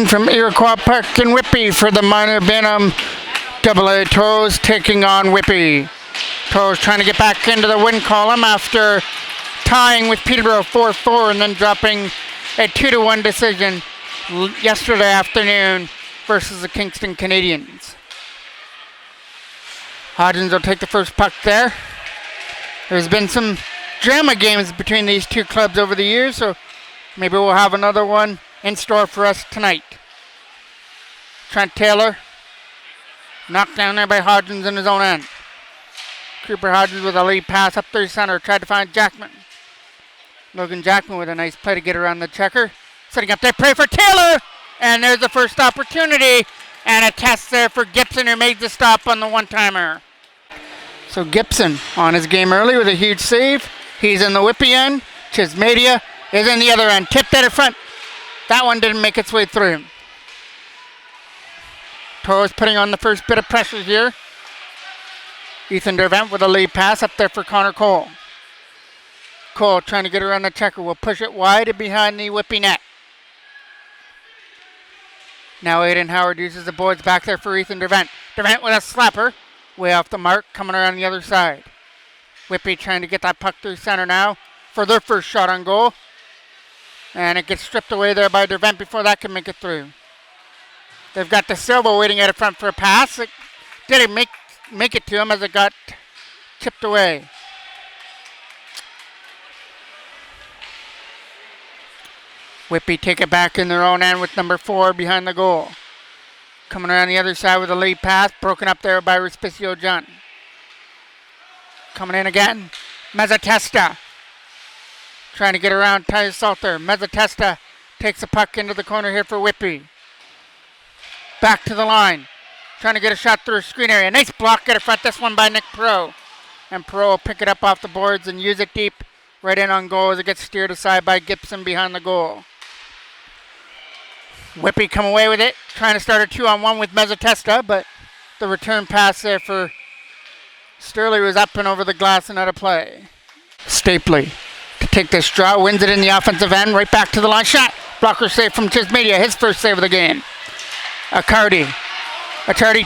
in from Iroquois Park in Whitby for the minor Bantam AA Toros taking on Whitby. Toros trying to get back into the win column after tying with Peterborough 4-4 and then dropping a 2-1 decision yesterday afternoon versus the Kingston Canadians. Hodgins will take the first puck there. There's been some drama games between these two clubs over the years, so maybe we'll have another one in store for us tonight. Trent Taylor knocked down there by Hodgins in his own end. Cooper Hodgins with a lead pass up through center, tried to find Jackman. Logan Jackman with a nice play to get around the checker. Setting up there, play for Taylor! And there's the first opportunity. And a test there for Gibson, who made the stop on the one-timer. So Gibson on his game early with a huge save. He's in the Whitby end. Chismedia is in the other end. Tipped at the front. That one didn't make its way through. Toros putting on the first bit of pressure here. Ethan Dervent with a lead pass up there for Connor Cole. Cole trying to get around the checker. Will push it wide and behind the Whitby net. Now Aiden Howard uses the boards back there for Ethan Dervent. Dervent with a slapper. Way off the mark, coming around the other side. Whitby trying to get that puck through center now for their first shot on goal. And it gets stripped away there by Dervent before that can make it through. They've got De Silva waiting at the front for a pass. It didn't make it to him as it got chipped away. Whitby take it back in their own end with number 4 behind the goal. Coming around the other side with a lead pass, broken up there by Respicio John. Coming in again, Mezzatesta. Trying to get around Tyus Salter. Mezzatesta takes a puck into the corner here for Whitby. Back to the line. Trying to get a shot through a screen area. Nice block at the front, this one by Nick Perot. And Perot will pick it up off the boards and use it deep right in on goal as it gets steered aside by Gibson behind the goal. Whitby come away with it, trying to start a 2-on-1 with Mezzatesta, but the return pass there for Sturley was up and over the glass and out of play. Stapley to take this draw, wins it in the offensive end, right back to the line. Shot, blocker save from Chismedia, his first save of the game. Accardi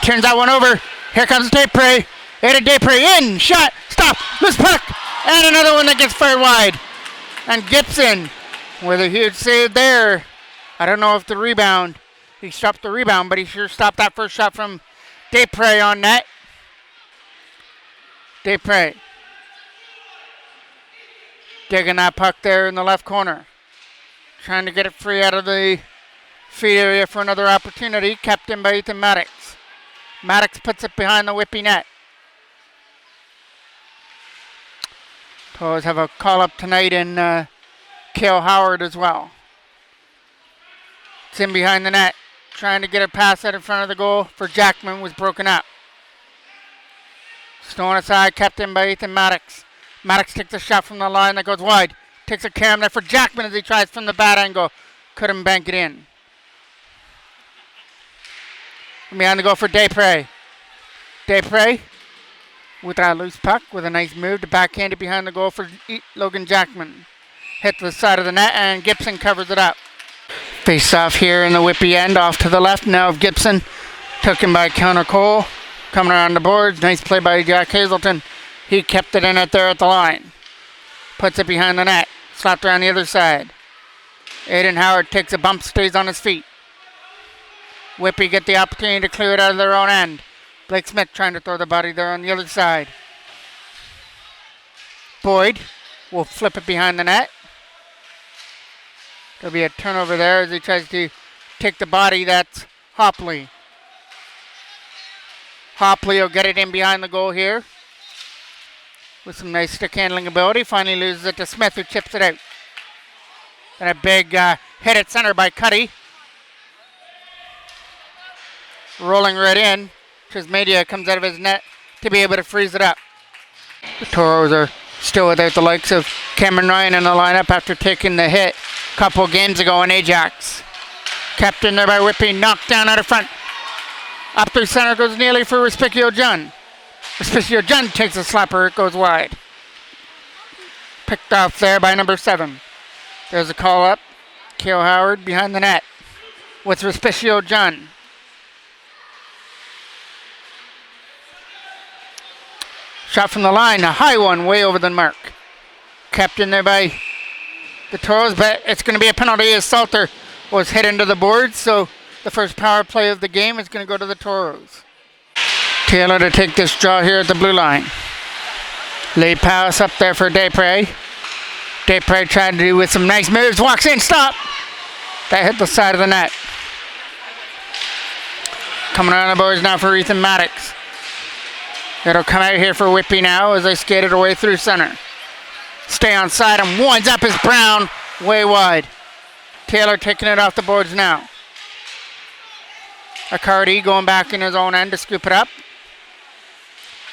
turns that one over. Here comes Desprez. Aiden Desprez in, shot, stop, loose puck, and another one that gets fired wide. And Gibson with a huge save there. I don't know if he stopped the rebound, but he sure stopped that first shot from Desprez on net. Desprez digging that puck there in the left corner. Trying to get it free out of the feed area for another opportunity. Kept in by Ethan Maddox. Maddox puts it behind the Whitby net. Toros have a call-up tonight in Cale Howard as well. It's in behind the net. Trying to get a pass out in front of the goal for Jackman was broken up. Stolen aside, kept in by Ethan Maddox. Maddox takes a shot from the line that goes wide. Takes a cam there for Jackman as he tries from the bad angle. Couldn't bank it in. From behind the goal for Desprez. Desprez with that loose puck with a nice move to backhand it behind the goal for Logan Jackman. Hit the side of the net and Gibson covers it up. Face off here in the Whitby end, off to the left now of Gibson. Taken by Connor Cole. Coming around the boards. Nice play by Jack Hazelton. He kept it in there at the line. Puts it behind the net. Slapped around the other side. Aiden Howard takes a bump, stays on his feet. Whitby get the opportunity to clear it out of their own end. Blake Smith trying to throw the body there on the other side. Boyd will flip it behind the net. There'll be a turnover there as he tries to take the body. That's Hopley. Hopley will get it in behind the goal here with some nice stick handling ability. Finally loses it to Smith, who chips it out. And a big hit at center by Cuddy. Rolling right in. Chismedia comes out of his net to be able to freeze it up. The Toros are still without the likes of Cameron Ryan in the lineup after taking the hit a couple games ago in Ajax. Kept in there by Whitby, knocked down out of front. Up through center goes nearly for Respicio John. Respicio John takes a slapper, it goes wide. Picked off there by number 7. There's a call up. Cale Howard behind the net. with Respicio John. Shot from the line, a high one, way over the mark. Kept in there by the Toros, but it's going to be a penalty as Salter was hit into the board, so the first power play of the game is going to go to the Toros. Taylor to take this draw here at the blue line. Late pass up there for Desprez. Desprez tried to do with some nice moves, walks in, stop! That hit the side of the net. Coming around the boards now for Ethan Maddox. It'll come out here for Whitby now as they skate it away through center. Stay on side and winds up as Brown way wide. Taylor taking it off the boards now. Accardi going back in his own end to scoop it up.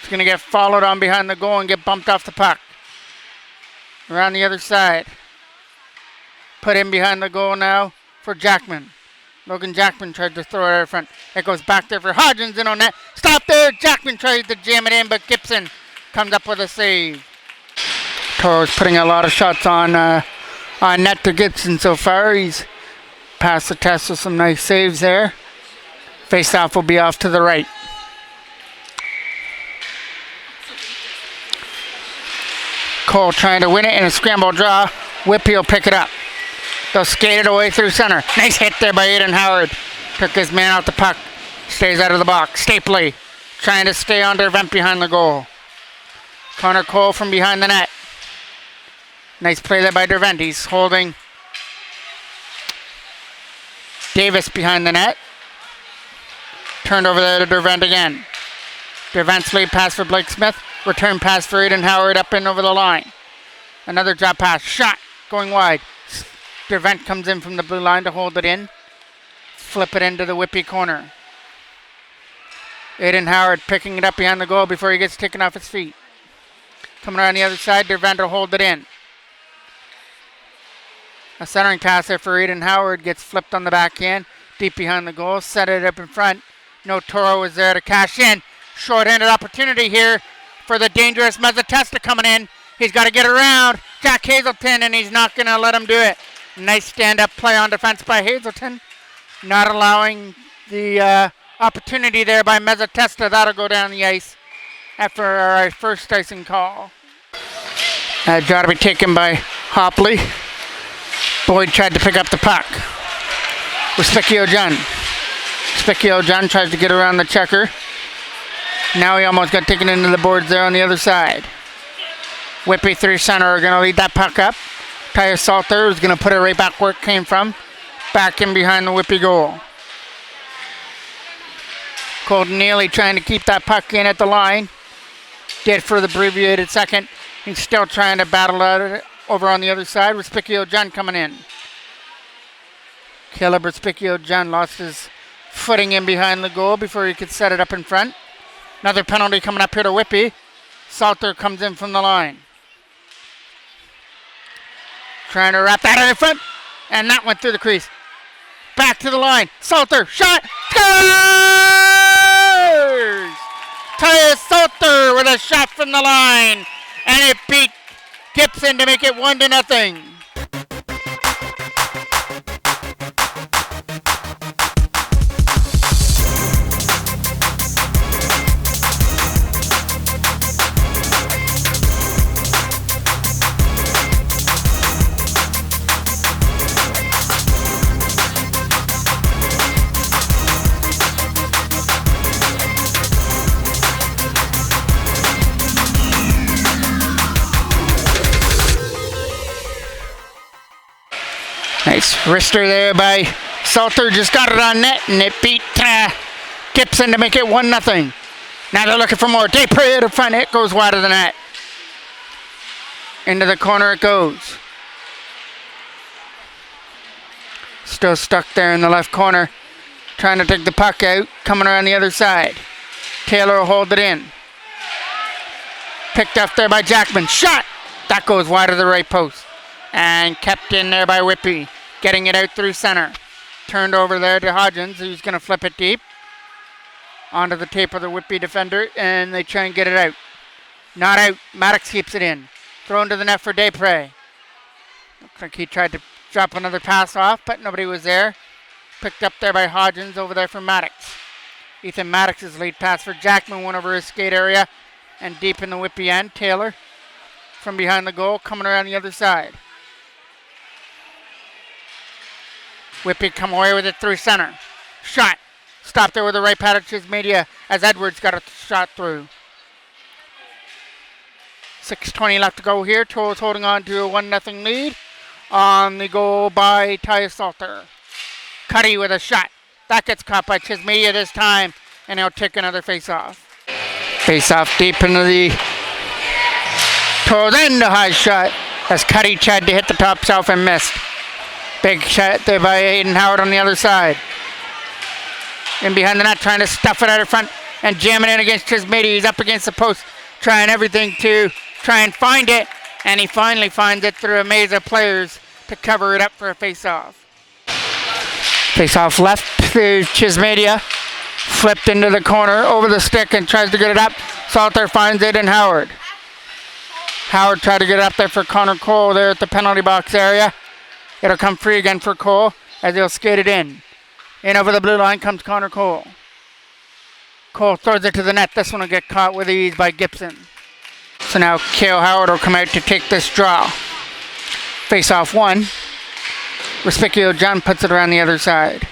He's going to get followed on behind the goal and get bumped off the puck. Around the other side. Put in behind the goal now for Jackman. Logan Jackman tried to throw it out in front. It goes back there for Hodgins in on net. Stop there. Jackman tries to jam it in, but Gibson comes up with a save. Toros putting a lot of shots on net to Gibson so far. He's passed the test with some nice saves there. Face-off will be off to the right. Cole trying to win it in a scramble draw. Whitby will pick it up. They'll skate it away through center. Nice hit there by Aiden Howard. Took his man out the puck. Stays out of the box. Stapley trying to stay on their vent behind the goal. Connor Cole from behind the net. Nice play there by Dervent. He's holding Davis behind the net. Turned over there to Dervent again. Dervent's lead pass for Blake Smith. Return pass for Aiden Howard up and over the line. Another drop pass. Shot going wide. Dervent comes in from the blue line to hold it in. Flip it into the Whitby corner. Aiden Howard picking it up behind the goal before he gets taken off his feet. Coming around the other side, Dervent will hold it in. A centering pass there for Aiden Howard gets flipped on the backhand. Deep behind the goal, set it up in front. No Toro was there to cash in. Short-handed opportunity here for the dangerous Mezzatesta coming in. He's got to get around Jack Hazelton, and he's not going to let him do it. Nice stand-up play on defense by Hazelton. Not allowing the opportunity there by Mezzatesta. That'll go down the ice after our first icing call. Got to be taken by Hopley. Boyd tried to pick up the puck. Respicio John. Respicio John tries to get around the checker. Now he almost got taken into the boards there on the other side. Whitby through center are going to lead that puck up. Tyus Salter is going to put it right back where it came from. Back in behind the Whitby goal. Colton Neely trying to keep that puck in at the line. Did for the abbreviated second. He's still trying to battle out over on the other side. Respicio John coming in. Caleb Respicio John lost his footing in behind the goal before he could set it up in front. Another penalty coming up here to Whitby. Salter comes in from the line. Trying to wrap that in front. And that went through the crease. Back to the line. Salter, shot, scores! Tyus Salter with a shot from the line. And it beat Gibson to make it 1-0. Nice wrister there by Salter. Just got it on net, and it beat Gibson to make it 1-0. Now they're looking for more. Desprez at the front. It goes wide of the net. Into the corner it goes. Still stuck there in the left corner. Trying to take the puck out. Coming around the other side. Taylor will hold it in. Picked up there by Jackman. Shot! That goes wide of the right post. And kept in there by Whitby. Getting it out through center. Turned over there to Hodgins, who's going to flip it deep. Onto the tape of the Whitby defender, and they try and get it out. Not out. Maddox keeps it in. Thrown to the net for Desprez. Looks like he tried to drop another pass off, but nobody was there. Picked up there by Hodgins over there for Maddox. Ethan Maddox's lead pass for Jackman went over his skate area and deep in the Whitby end. Taylor from behind the goal coming around the other side. Whitby come away with it through center. Shot. Stopped there with the right pad of Chismedia as Edwards got a shot through. 6:20 left to go here. Toros holding on to a 1-0 lead on the goal by Tyus Salter. Cuddy with a shot. That gets caught by Chismedia this time, and he'll take another face-off. Face-off deep into the Toros end. A high shot as Cuddy tried to hit the top shelf and missed. Big shot there by Aiden Howard on the other side. In behind the net, trying to stuff it out of front and jam it in against Chismedia. He's up against the post, trying everything to try and find it, and he finally finds it through a maze of players to cover it up for a face-off. Face-off left to Chismedia. Flipped into the corner, over the stick, and tries to get it up. Salter finds it in Howard. Howard tried to get it up there for Connor Cole there at the penalty box area. It'll come free again for Cole as he'll skate it in. In over the blue line comes Connor Cole. Cole throws it to the net. This one will get caught with ease by Gibson. So now Kale Howard will come out to take this draw. Face-off one. Respicchio John puts it around the other side.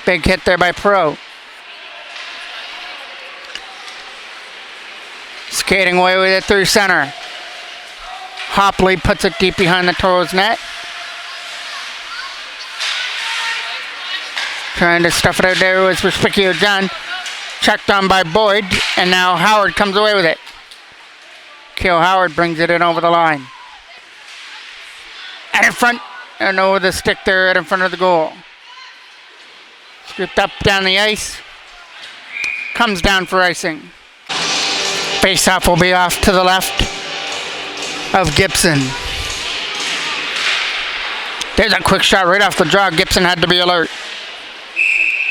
Big hit there by Perot. Skating away with it through center. Hopley puts it deep behind the Toros net. Trying to stuff it out there with Respicchio John. Checked on by Boyd, and now Howard comes away with it. Kale Howard brings it in over the line. Out in front, and over the stick there right in front of the goal. Scooped up down the ice. Comes down for icing. Face-off will be off to the left of Gibson. There's a quick shot right off the draw. Gibson had to be alert.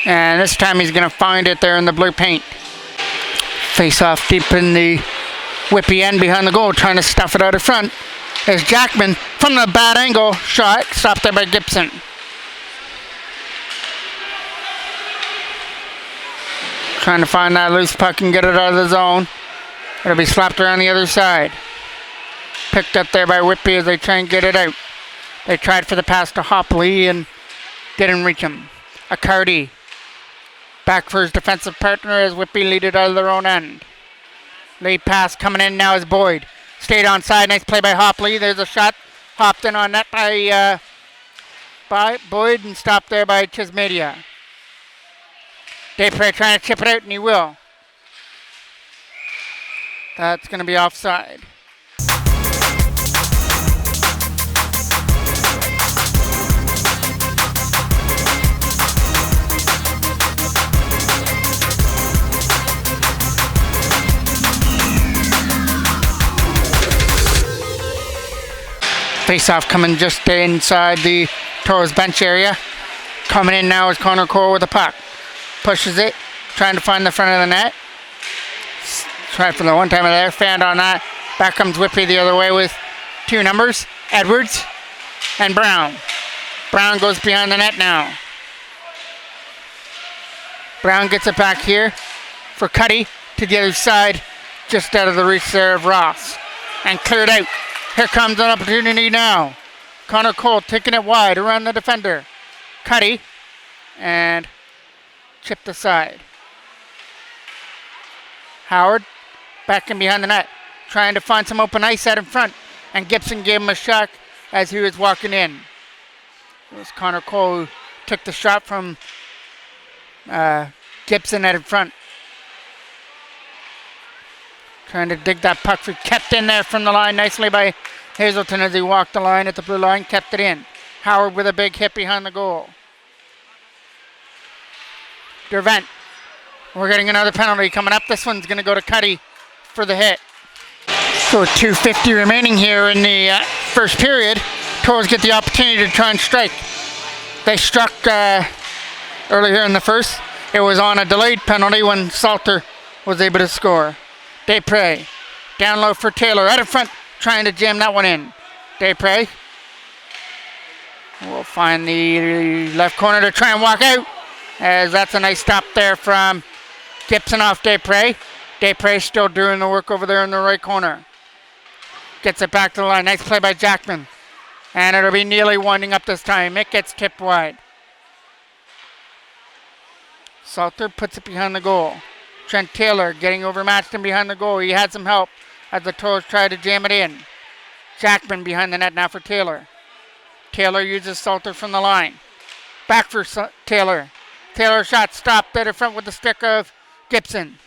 And this time he's going to find it there in the blue paint. Face-off deep in the Whitby end behind the goal, trying to stuff it out of front. There's Jackman from the bad angle. Shot stopped there by Gibson. Trying to find that loose puck and get it out of the zone. It'll be slapped around the other side. Picked up there by Whitby as they try and get it out. They tried for the pass to Hopley and didn't reach him. Accardi back for his defensive partner as Whitby lead it out of their own end. Lead pass coming in now is Boyd. Stayed onside. Nice play by Hopley. There's a shot. Hopped in on net by Boyd and stopped there by Chismedia. Desprez trying to chip it out, and he will. That's going to be offside. Face-off coming just inside the Toros bench area. Coming in now is Connor Cole with the puck. Pushes it, trying to find the front of the net. Tried for the one-timer there, fanned on that. Back comes Whitby the other way with two numbers, Edwards and Brown. Brown goes behind the net now. Brown gets it back here for Cuddy to the other side, just out of the reach there of Ross. And cleared out. Here comes an opportunity now. Connor Cole taking it wide around the defender. Cuddy and chipped aside. Howard back in behind the net, trying to find some open ice out in front, and Gibson gave him a shot as he was walking in. It was Connor Cole who took the shot from Gibson out in front. Trying to dig that puck free. Kept in there from the line nicely by Hazelton as he walked the line at the blue line. Kept it in. Howard with a big hit behind the goal. Dervent. We're getting another penalty coming up. This one's going to go to Cuddy for the hit. So 2:50 remaining here in the first period. Toros get the opportunity to try and strike. They struck earlier in the first. It was on a delayed penalty when Salter was able to score. Desprez, down low for Taylor, out in front, trying to jam that one in. Desprez will find the left corner to try and walk out. as that's a nice stop there from Gibson off Desprez. Desprez still doing the work over there in the right corner. Gets it back to the line. Nice play by Jackman. And it'll be Neely winding up this time. It gets tipped wide. Salter puts it behind the goal. Trent Taylor getting overmatched and behind the goal. He had some help as the Toros try to jam it in. Jackman behind the net now for Taylor. Taylor uses Salter from the line. Back for Taylor. Taylor shot stopped at the front with the stick of Gibson.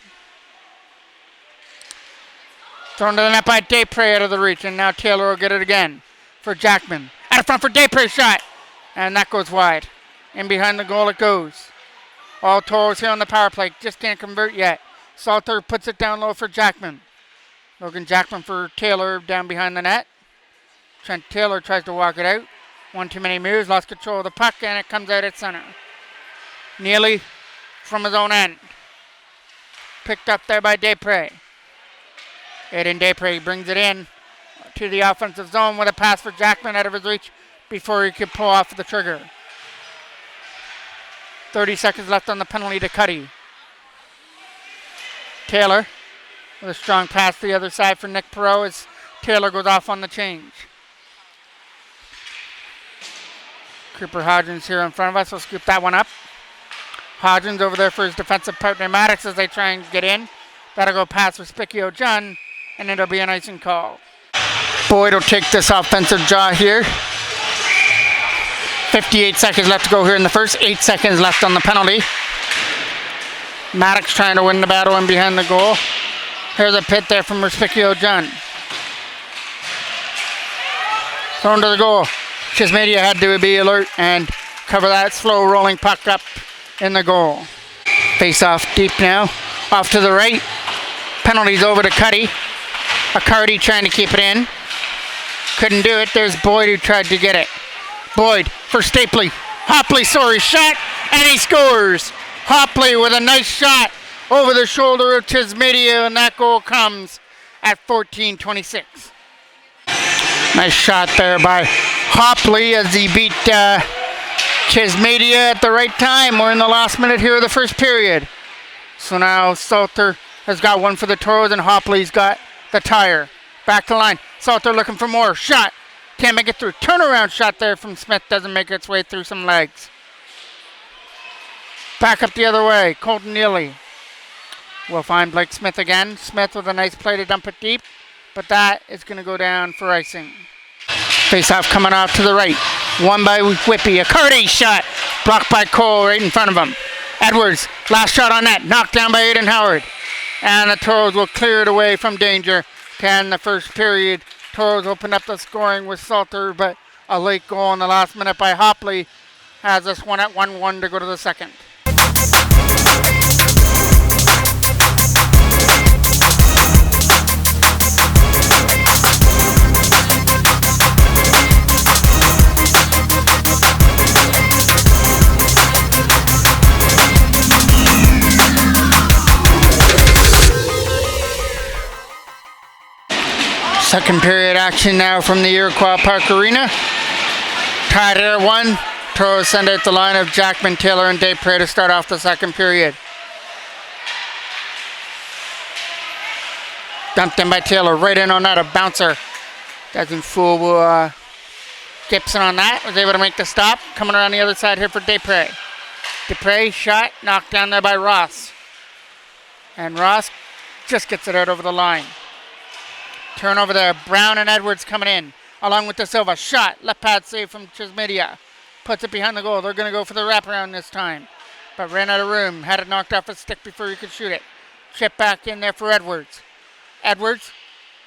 Thrown to the net by Desprez out of the reach, and now Taylor will get it again for Jackman. Out of front for Desprez shot, and that goes wide. And behind the goal it goes. All Toros here on the power play, just can't convert yet. Salter puts it down low for Jackman. Logan Jackman for Taylor down behind the net. Trent Taylor tries to walk it out. One too many moves, lost control of the puck, and it comes out at center. Neely from his own end. Picked up there by Desprez. Aiden Desprez brings it in to the offensive zone with a pass for Jackman out of his reach before he could pull off the trigger. 30 seconds left on the penalty to Cuddy. Taylor with a strong pass to the other side for Nick Perreault as Taylor goes off on the change. Cooper Hodgins here in front of us will scoop that one up. Hodgins over there for his defensive partner Maddox as they try and get in. That'll go past for Spicchio John, and it'll be an icing call. Boyd will take this offensive draw here. 58 seconds left to go here in the first. 8 seconds left on the penalty. Maddox trying to win the battle in behind the goal. Here's a pit there from Spicchio John. Thrown to the goal. Chismedia had to be alert and cover that slow rolling puck up in the goal. Face off deep now. Off to the right. Penalties over to Cuddy. Accardi trying to keep it in. Couldn't do it. There's Boyd who tried to get it. Boyd for Stapley. Hopley, shot, and he scores. Hopley with a nice shot over the shoulder of Chismedia, and that goal comes at 14:26. Nice shot there by Hopley as he beat Chismedia at the right time. We're in the last minute here of the first period. So now Salter has got one for the Toros and Hopley's got the tire. Back to the line. Salter looking for more. Shot. Can't make it through. Turnaround shot there from Smith. Doesn't make its way through some legs. Back up the other way. Colton Neely will find Blake Smith again. Smith with a nice play to dump it deep. But that is going to go down for icing. Face-off coming off to the right. Won by Whitby. Accardi shot. Blocked by Cole right in front of him. Edwards, last shot on net. Knocked down by Aiden Howard. And the Toros will clear it away from danger to end the first period. Toros opened up the scoring with Salter, but a late goal in the last minute by Hopley has us one at 1-1 to go to the second. Second period action now from the Iroquois Park Arena. Tied at 1. Toros send out the line of Jackman, Taylor, and Desprez to start off the second period. Dumped in by Taylor, right in on that, a bouncer. Doesn't fool Gibson on that. Was able to make the stop. Coming around the other side here for Desprez. Desprez shot, knocked down there by Ross. And Ross just gets it out over the line. Turnover there. Brown and Edwards coming in, along with De Silva. Shot. Left pad save from Chismedia. Puts it behind the goal. They're going to go for the wraparound this time, but ran out of room. Had it knocked off his stick before he could shoot it. Chip back in there for Edwards. Edwards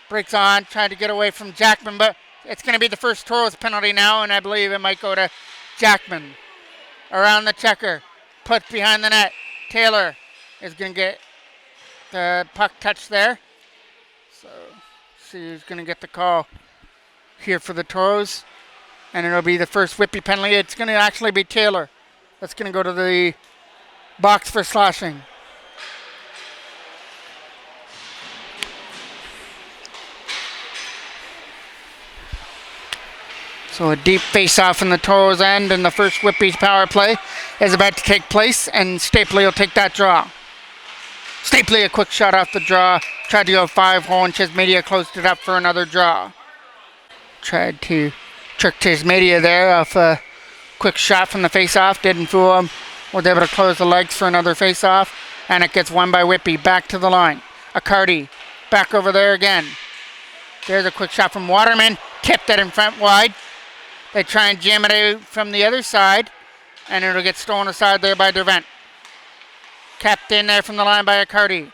breaks on, trying to get away from Jackman, but it's going to be the first Toros penalty now, and I believe it might go to Jackman. Around the checker. Put behind the net. Taylor is going to get the puck touch there. So see who's going to get the call here for the Toros. And it'll be the first Whitby penalty. It's going to actually be Taylor that's going to go to the box for slashing. So a deep face-off in the Toros end, and the first Whitby's power play is about to take place, and Stapley will take that draw. Stapley, a quick shot off the draw, tried to go 5-hole, and Chismedia closed it up for another draw. Tried to trick Chismedia there off a quick shot from the face-off, didn't fool him. Was able to close the legs for another face-off, and it gets won by Whitby. Back to the line. Accardi, back over there again. There's a quick shot from Waterman, tipped it in front wide. They try and jam it out from the other side, and it'll get stolen aside there by Dervent. Kept in there from the line by Accardi.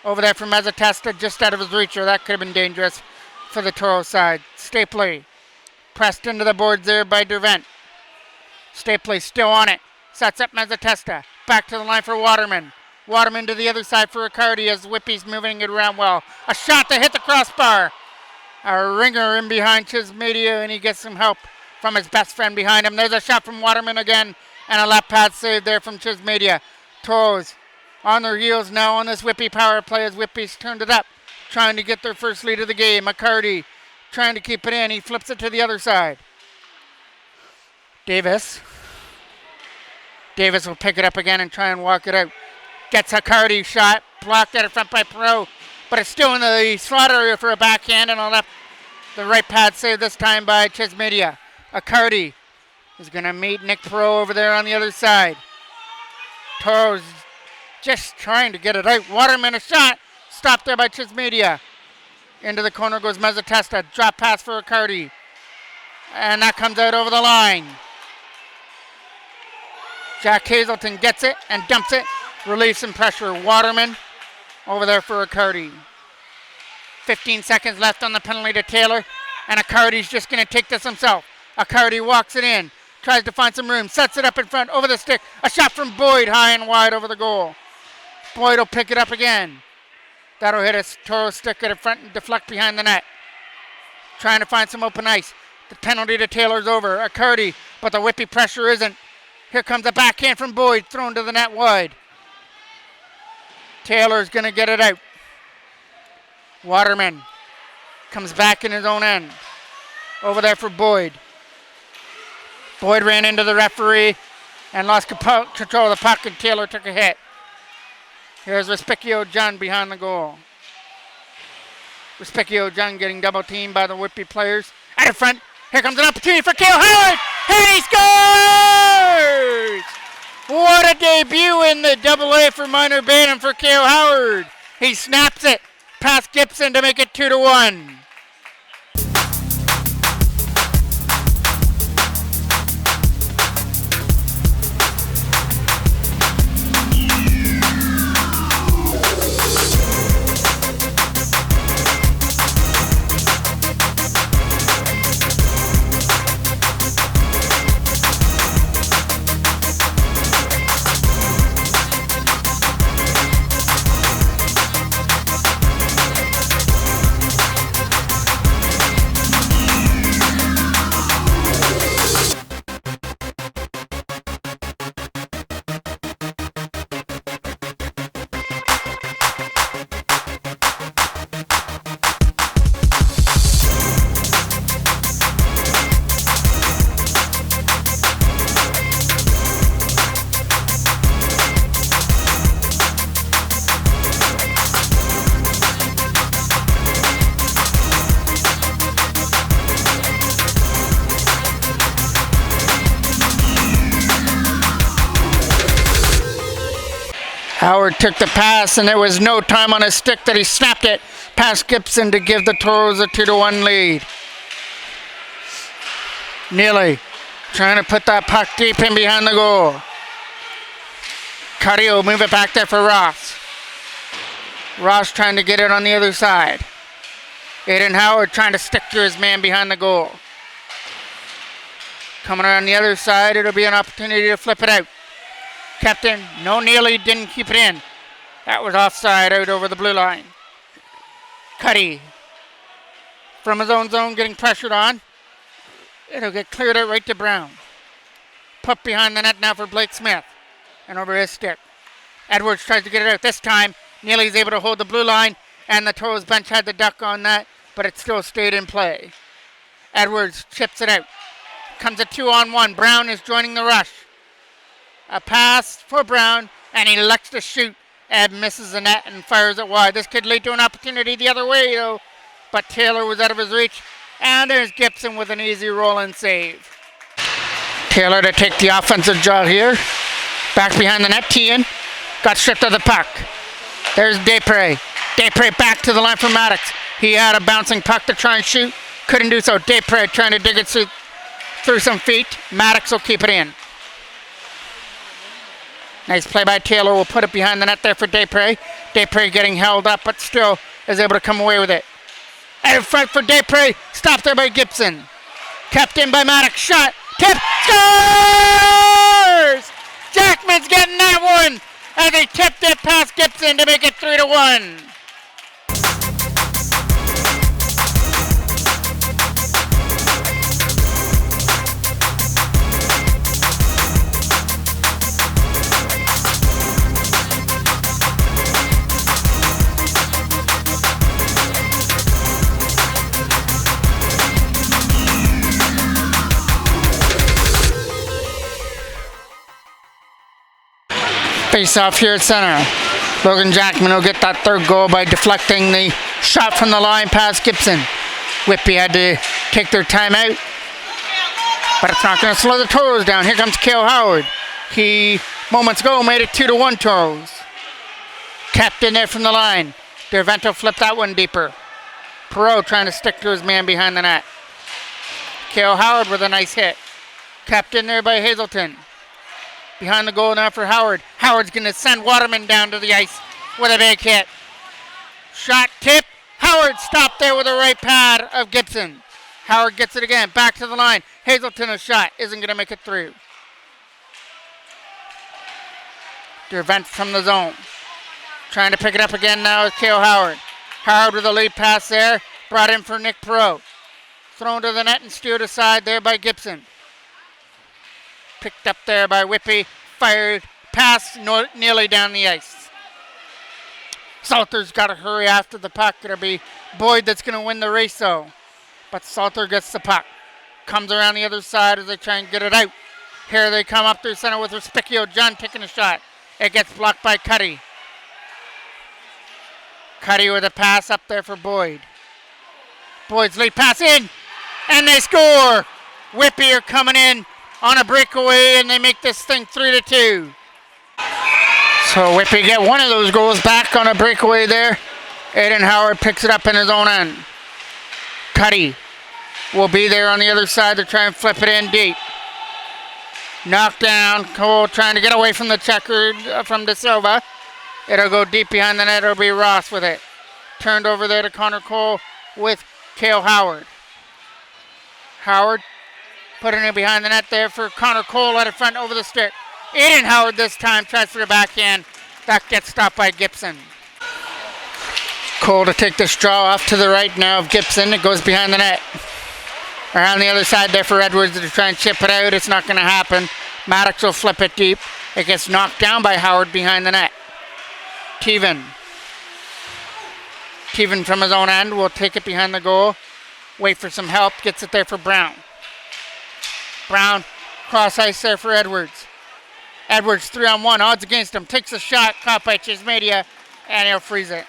Over there from Mezzatesta, just out of his reach, or that could have been dangerous for the Toro side. Stapley pressed into the boards there by Dervent. Stapley still on it. Sets up Mezzatesta. Back to the line for Waterman. Waterman to the other side for Accardi as Whitby's moving it around well. A shot to hit the crossbar. A ringer in behind Chismedia, and he gets some help from his best friend behind him. There's a shot from Waterman again, and a left pad save there from Chismedia. Toros on their heels now on this Whitby power play as Whitby's turned it up, trying to get their first lead of the game. Accardi trying to keep it in. He flips it to the other side. Davis will pick it up again and try and walk it out. Gets Accardi shot, blocked out in front by Perot, but it's still in the slot area for a backhand, and the right pad save this time by Chismedia. Accardi is going to meet Nick Perot over there on the other side. Toros just trying to get it out. Waterman a shot, stopped there by Chismedia. Into the corner goes Mezzatesta, drop pass for Accardi, and that comes out over the line. Jack Hazelton gets it and dumps it. Relieves some pressure. Waterman over there for Accardi. 15 seconds left on the penalty to Taylor. And Accardi's just going to take this himself. Accardi walks it in. Tries to find some room. Sets it up in front over the stick. A shot from Boyd high and wide over the goal. Boyd will pick it up again. That'll hit a Toro stick at the front and deflect behind the net. Trying to find some open ice. The penalty to Taylor's over. Accardi, but the Whitby pressure isn't. Here comes a backhand from Boyd, thrown to the net wide. Taylor's going to get it out. Waterman comes back in his own end. Over there for Boyd. Boyd ran into the referee and lost control of the puck, and Taylor took a hit. Here's Respicchio John behind the goal. Respicchio John getting double teamed by the Whitby players. At the front, here comes an opportunity for Cale Howard, and he scores! What a debut in the AA for Minor Bantam for Cale Howard. He snaps it past Gibson to make it 2-1. Howard took the pass, and there was no time on his stick that he snapped it past Gibson to give the Toros a 2-1 lead. Neely trying to put that puck deep in behind the goal. Cuddy will move it back there for Ross. Ross trying to get it on the other side. Aiden Howard trying to stick to his man behind the goal. Coming around the other side, it'll be an opportunity to flip it out. Captain, no, Neely didn't keep it in. That was offside out over the blue line. Cuddy from his own zone getting pressured on. It'll get cleared out right to Brown. Put behind the net now for Blake Smith. And over his stick. Edwards tries to get it out. This time, Neely's able to hold the blue line, and the Toros bench had the duck on that, but it still stayed in play. Edwards chips it out. comes a 2-on-1. Brown is joining the rush. A pass for Brown, and he elects to shoot and misses the net and fires it wide. This could lead to an opportunity the other way, though, but Taylor was out of his reach. And there's Gibson with an easy roll-in save. Taylor to take the offensive draw here. Back behind the net, Tian. Got stripped of the puck. There's Desprez. Desprez back to the line for Maddox. He had a bouncing puck to try and shoot. Couldn't do so. Desprez trying to dig it through some feet. Maddox will keep it in. Nice play by Taylor. Will put it behind the net there for Desprez. Desprez getting held up, but still is able to come away with it. Out in front for Desprez. Stopped there by Gibson. Kept in by Maddox. Shot. Tip. Scores! Jackman's getting that one as he tipped it past Gibson to make it 3-1. Face off here at center. Logan Jackman will get that third goal by deflecting the shot from the line past Gibson. Whitby had to take their time out, but it's not going to slow the Toros down. Here comes Cale Howard. He, moments ago, made it 2-1 Toros. Kept in there from the line. Dervento flipped that one deeper. Perot trying to stick to his man behind the net. Cale Howard with a nice hit. Kept in there by Hazelton. Behind the goal now for Howard. Howard's going to send Waterman down to the ice with a big hit. Shot tip. Howard stopped there with a right pad of Gibson. Howard gets it again. Back to the line. Hazelton a shot. Isn't going to make it through. Dervent from the zone. Trying to pick it up again now is Cale Howard. Howard with a lead pass there. Brought in for Nick Perot. Thrown to the net and steered aside there by Gibson. Picked up there by Whitby, fired, pass nearly down the ice. Salter's got to hurry after the puck. It'll be Boyd that's going to win the race though. But Salter gets the puck. Comes around the other side as they try and get it out. Here they come up through center with Respicchio. John taking a shot. It gets blocked by Cuddy. Cuddy with a pass up there for Boyd. Boyd's lead pass in, and they score. Whitby are coming in on a breakaway, and they make this thing 3-2. So Whitby get one of those goals back on a breakaway there. Aiden Howard picks it up in his own end. Cuddy will be there on the other side to try and flip it in deep. Knocked down. Cole trying to get away from the checker from De Silva. It'll go deep behind the net. It'll be Ross with it. Turned over there to Connor Cole with Cale Howard. Howard putting it behind the net there for Connor Cole out of front over the stick. Aiden Howard this time tries for the backhand. That gets stopped by Gibson. Cole to take this draw off to the right now of Gibson. It goes behind the net. Around the other side there for Edwards to try and chip it out. It's not going to happen. Maddox will flip it deep. It gets knocked down by Howard behind the net. Teven from his own end will take it behind the goal. Wait for some help. Gets it there for Brown. Brown, cross ice there for Edwards. Edwards 3-on-1, odds against him. Takes a shot, caught by Chismedia, and he'll freeze it.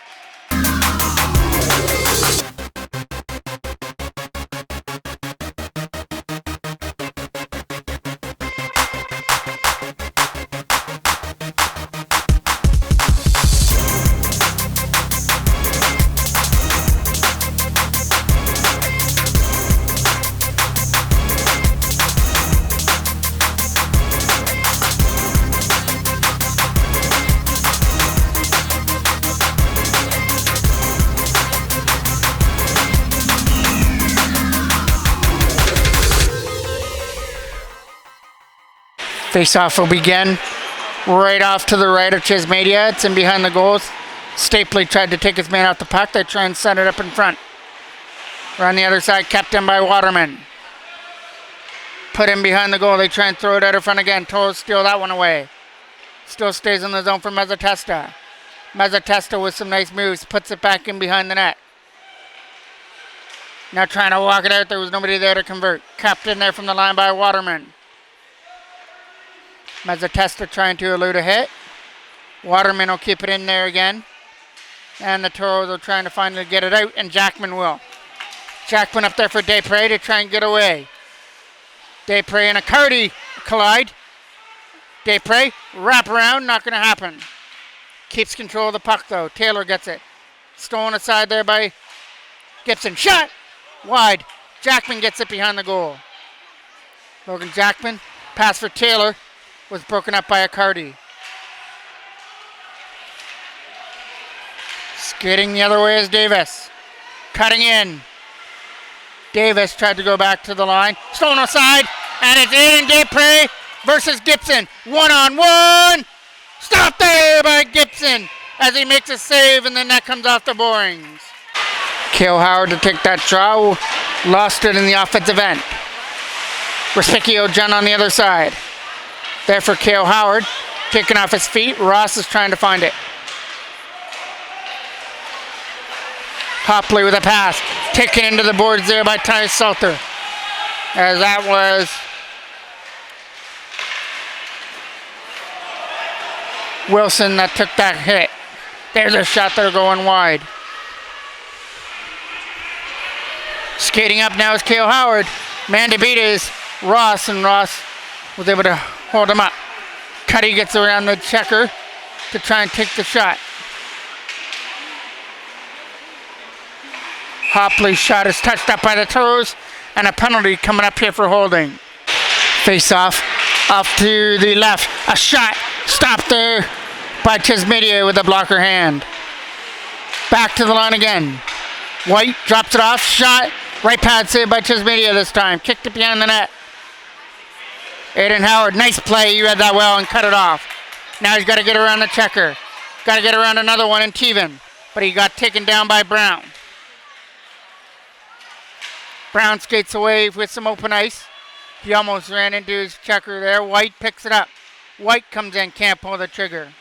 Face-off will begin right off to the right of Chismedia. It's in behind the goals. Stapley tried to take his man out the puck. They try and set it up in front. Around the other side, kept in by Waterman. Put in behind the goal. They try and throw it out in front again. Toros steal that one away. Still stays in the zone for Mezzatesta. Mezzatesta with some nice moves. Puts it back in behind the net. Now trying to walk it out. There was nobody there to convert. Capped in there from the line by Waterman. Mazzatesta trying to elude a hit. Waterman will keep it in there again. And the Toros will trying to finally get it out, and Jackman will. Jackman up there for Desprez to try and get away. Desprez and Accardi collide. Desprez, wrap around, not going to happen. Keeps control of the puck though. Taylor gets it. Stolen aside there by Gibson. Shot! Wide. Jackman gets it behind the goal. Logan Jackman, pass for Taylor, was broken up by Accardi. Skating the other way is Davis. Cutting in. Davis tried to go back to the line. Stolen aside, and it's in. Desprez versus Gibson. 1-on-1. Stop there by Gibson as he makes a save, and then that comes off the boarings. Cale Howard to take that draw. Lost it in the offensive end. Respicchio John on the other side. There for Cale Howard. Kicking off his feet. Ross is trying to find it. Hopley with a pass. Taken into the boards there by Ty Salter. As that was Wilson that took that hit. There's a shot that are going wide. Skating up now is Cale Howard. Man to beat is Ross, and Ross was able to hold him up. Cuddy gets around the checker to try and take the shot. Hopley's shot is touched up by the Toros, and a penalty coming up here for holding. Face off to the left. A shot stopped there by Tismedier with a blocker hand. Back to the line again. White drops it off. Shot. Right pad saved by Tismedier this time. Kicked it behind the net. Aiden Howard, nice play. You read that well and cut it off. Now he's got to get around the checker. Got to get around another one in Teven. But he got taken down by Brown. Brown skates away with some open ice. He almost ran into his checker there. White picks it up. White comes in, can't pull the trigger.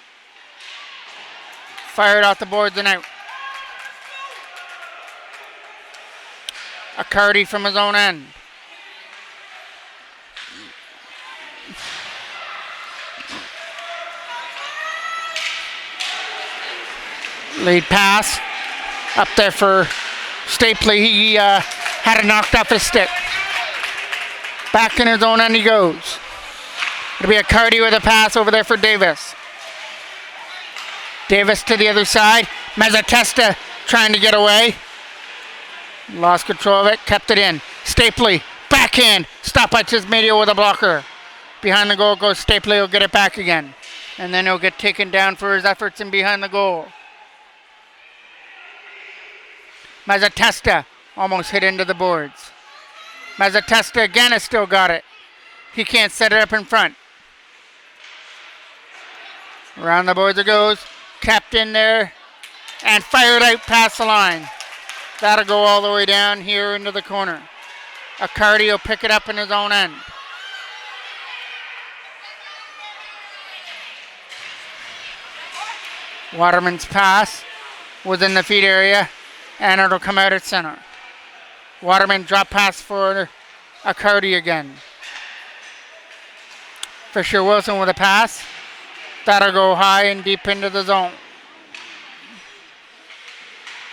Fired off the boards and out. Accardi from his own end. Lead pass. Up there for Stapley. He had it knocked off his stick. Back in his own end he goes. It'll be Accardi with a pass over there for Davis. Davis to the other side. Mazzatesta trying to get away. Lost control of it, kept it in. Stapley, backhand, stopped by Tismedier with a blocker. Behind the goal goes Stapley, he'll get it back again. And then he'll get taken down for his efforts in behind the goal. Mazzatesta almost hit into the boards. Mazzatesta again has still got it. He can't set it up in front. Around the boards it goes. Kept in there and fired out past the line. That'll go all the way down here into the corner. Accardi will pick it up in his own end. Waterman's pass was in the feed area, and it'll come out at center. Waterman drop pass for Accardi again. Fisher Wilson with a pass. That'll go high and deep into the zone.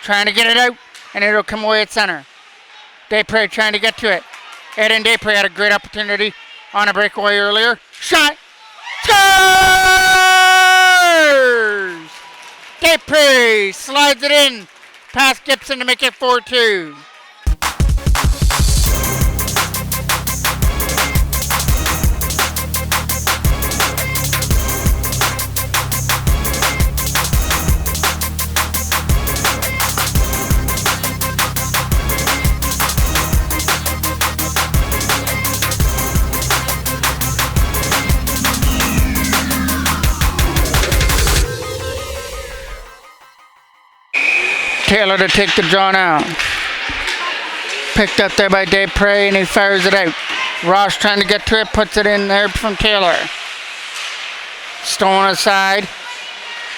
Trying to get it out, and it'll come away at center. Desprez trying to get to it. Aiden Desprez had a great opportunity on a breakaway earlier. Shot! Scores! Desprez slides it in past Gibson to make it 4-2. Taylor to take the draw now. Picked up there by Desprez, and he fires it out. Ross trying to get to it, puts it in there from Taylor. Stolen aside.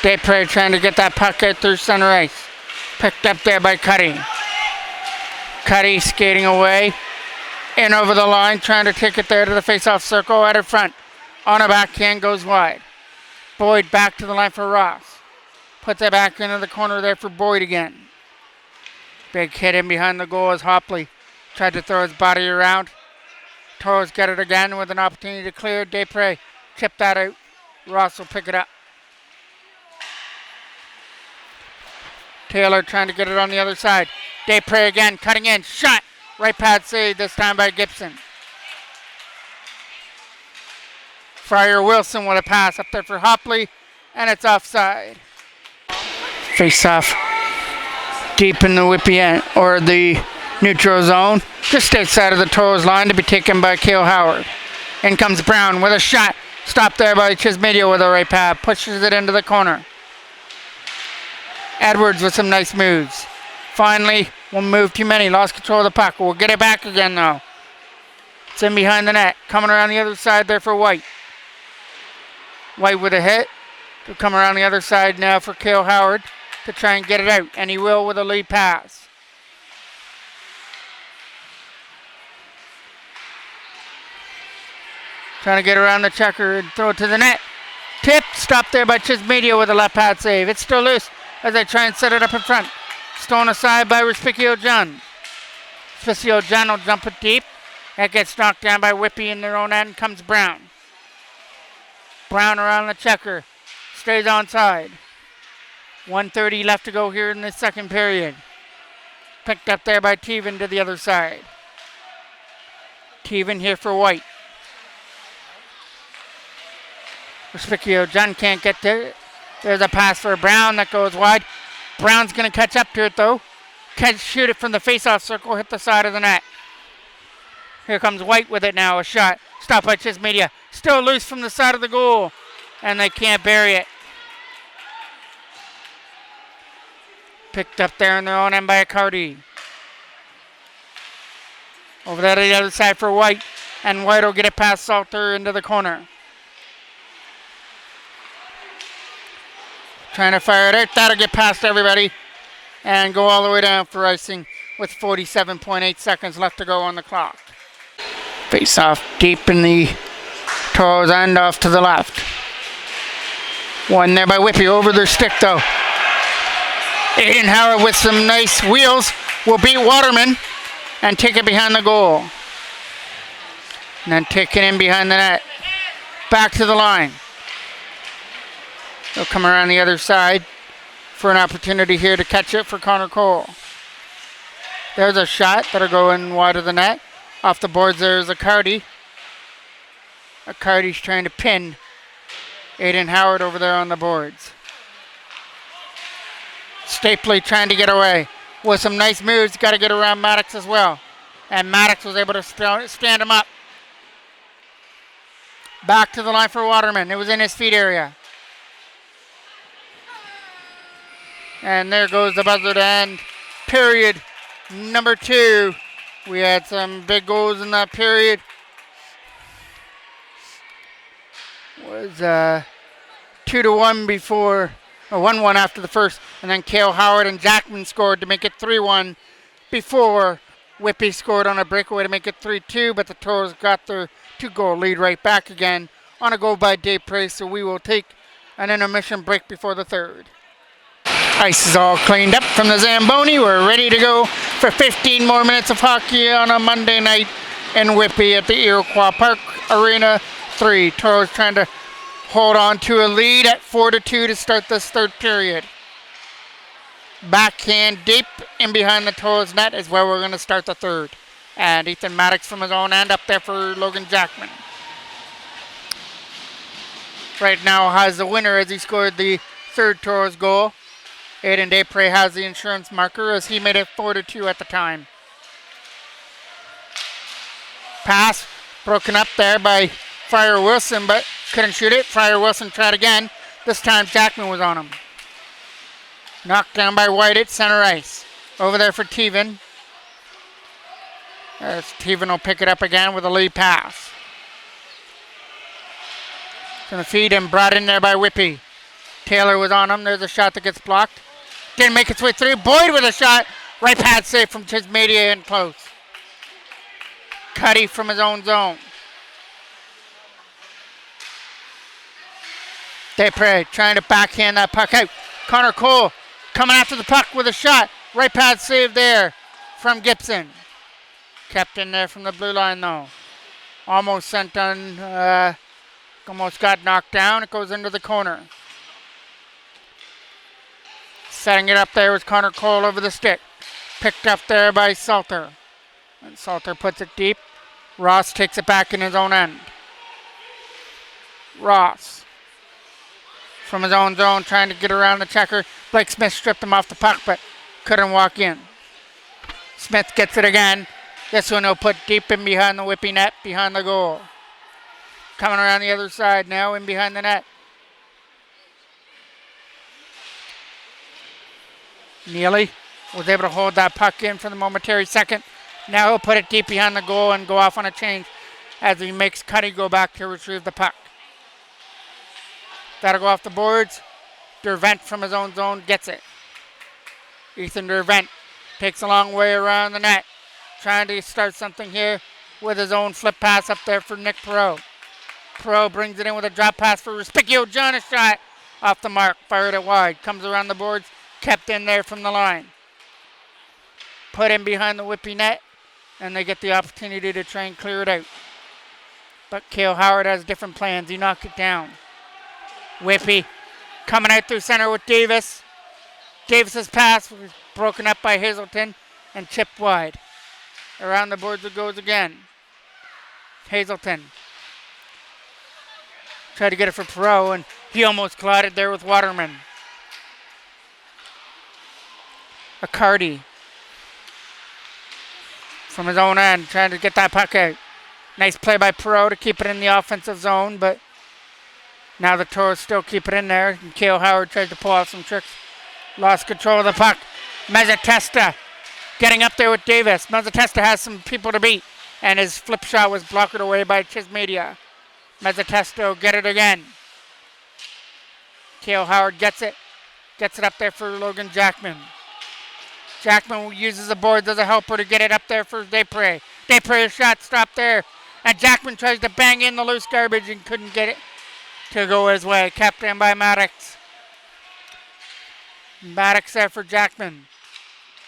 Desprez trying to get that puck out through center ice. Picked up there by Cuddy. Cuddy skating away. In over the line, trying to take it there to the face-off circle at her front. On a backhand, goes wide. Boyd back to the line for Ross. Puts it back into the corner there for Boyd again. Big hit in behind the goal as Hopley tried to throw his body around. Toros get it again with an opportunity to clear. Desprez chip that out. Ross will pick it up. Taylor trying to get it on the other side. Desprez again, cutting in, shot. Right pad save, this time by Gibson. Fryer Wilson with a pass up there for Hopley, and it's offside. Face off deep in the Whitby end, or the neutral zone, just outside of the Toros line to be taken by Cale Howard. In comes Brown with a shot. Stopped there by Chismedia with a right pad. Pushes it into the corner. Edwards with some nice moves. Finally, one move too many. Lost control of the puck. We'll get it back again though. It's in behind the net. Coming around the other side there for White. White with a hit. To come around the other side now for Cale Howard to try and get it out. And he will with a lead pass. Trying to get around the checker and throw it to the net. Tip, stopped there by Chismedia with a left pad save. It's still loose as they try and set it up in front. Stolen aside by Respicio John. Respicio John will jump it deep. That gets knocked down by Whitby in their own end. Comes Brown. Brown around the checker. Stays onside. 1:30 left to go here in the second period. Picked up there by Teven to the other side. Teven here for White. Respicio John can't get to it. There's a pass for Brown that goes wide. Brown's going to catch up to it though. Can't shoot it from the face-off circle, hit the side of the net. Here comes White with it now, a shot. Stopped by Chismedia. Still loose from the side of the goal. And they can't bury it. Picked up there in their own end by Accardi. Over there to the other side for White. And White will get it past Salter into the corner. Trying to fire it out. That'll get past everybody and go all the way down for icing with 47.8 seconds left to go on the clock. Face off deep in the Toros end off to the left. One there by Whitby over their stick though. Aiden Howard with some nice wheels will beat Waterman and take it behind the goal. And then take it in behind the net. Back to the line. They'll come around the other side for an opportunity here to catch it for Connor Cole. There's a shot that'll go in wide of the net. Off the boards there's Accardi. Accardi's trying to pin Aiden Howard over there on the boards. Stapley trying to get away with some nice moves. Got to get around Maddox as well. And Maddox was able to stand him up. Back to the line for Waterman. It was in his feet area. And there goes the buzzer to end period number 2. We had some big goals in that period. Was 2-1 before, or 1-1 after the first. And then Cale Howard and Jackman scored to make it 3-1 before Whitby scored on a breakaway to make it 3-2. But the Toros got their 2-goal lead right back again on a goal by Desprez. So we will take an intermission break before the third. Ice is all cleaned up from the Zamboni. We're ready to go for 15 more minutes of hockey on a Monday night in Whitby at the Iroquois Park Arena 3. Toros trying to hold on to a lead at 4-2 to start this third period. Backhand deep in behind the Toros net is where we're going to start the third. And Ethan Maddox from his own end up there for Logan Jackman. Right now has the winner as he scored the third Toros goal. Aiden Desprez has the insurance marker as he made it 4-2 at the time. Pass broken up there by Fryer Wilson, but couldn't shoot it. Fryer Wilson tried again. This time Jackman was on him. Knocked down by White at center ice. Over there for Teven. Teven will pick it up again with a lead pass. Gonna feed him, brought in there by Whitby. Taylor was on him. There's a shot that gets blocked. Didn't make its way through. Boyd with a shot Right pad save from Chismedia in close. Cuddy from his own zone. Desprez trying to backhand that puck out. Connor Cole coming after the puck with a shot. Right pad save there from Gibson. Kept in there from the blue line though. Almost sent on, almost got knocked down. It goes into the corner. Setting it up there was Connor Cole over the stick. Picked up there by Salter. And Salter puts it deep. Ross takes it back in his own end. Ross from his own zone trying to get around the checker. Blake Smith stripped him off the puck but couldn't walk in. Smith gets it again. This one he'll put deep in behind the Whitby net, behind the goal. Coming around the other side now in behind the net. Neely was able to hold that puck in for the momentary second. Now he'll put it deep behind the goal and go off on a change as he makes Cuddy go back to retrieve the puck. That'll go off the boards. Dervent from his own zone gets it. Ethan Dervent takes a long way around the net. Trying to start something here with his own flip pass up there for Nick Perot. Perot brings it in with a drop pass for Respicchio John. A shot off the mark. Fired it wide. Comes around the boards. Kept in there from the line. Put in behind the Whitby net. And they get the opportunity to try and clear it out. But Cale Howard has different plans. He knocked it down. Whitby coming out through center with Davis. Davis's pass was broken up by Hazelton and chipped wide. Around the boards it goes again. Hazelton tried to get it for Perot and he almost collided there with Waterman. Accardi from his own end trying to get that puck out. Nice play by Perot to keep it in the offensive zone, but now the Toros still keep it in there. And Cale Howard tries to pull off some tricks. Lost control of the puck. Mezzatesta getting up there with Davis. Mezzatesta has some people to beat. And his flip shot was blocked away by Chismedia. Mezzatesta will get it again. Cale Howard gets it. Gets it up there for Logan Jackman. Jackman uses the boards as a helper to get it up there for Desprez. Desprez shot stopped there. And Jackman tries to bang in the loose garbage and couldn't get it to go his way. Kept in by Maddox. Maddox there for Jackman.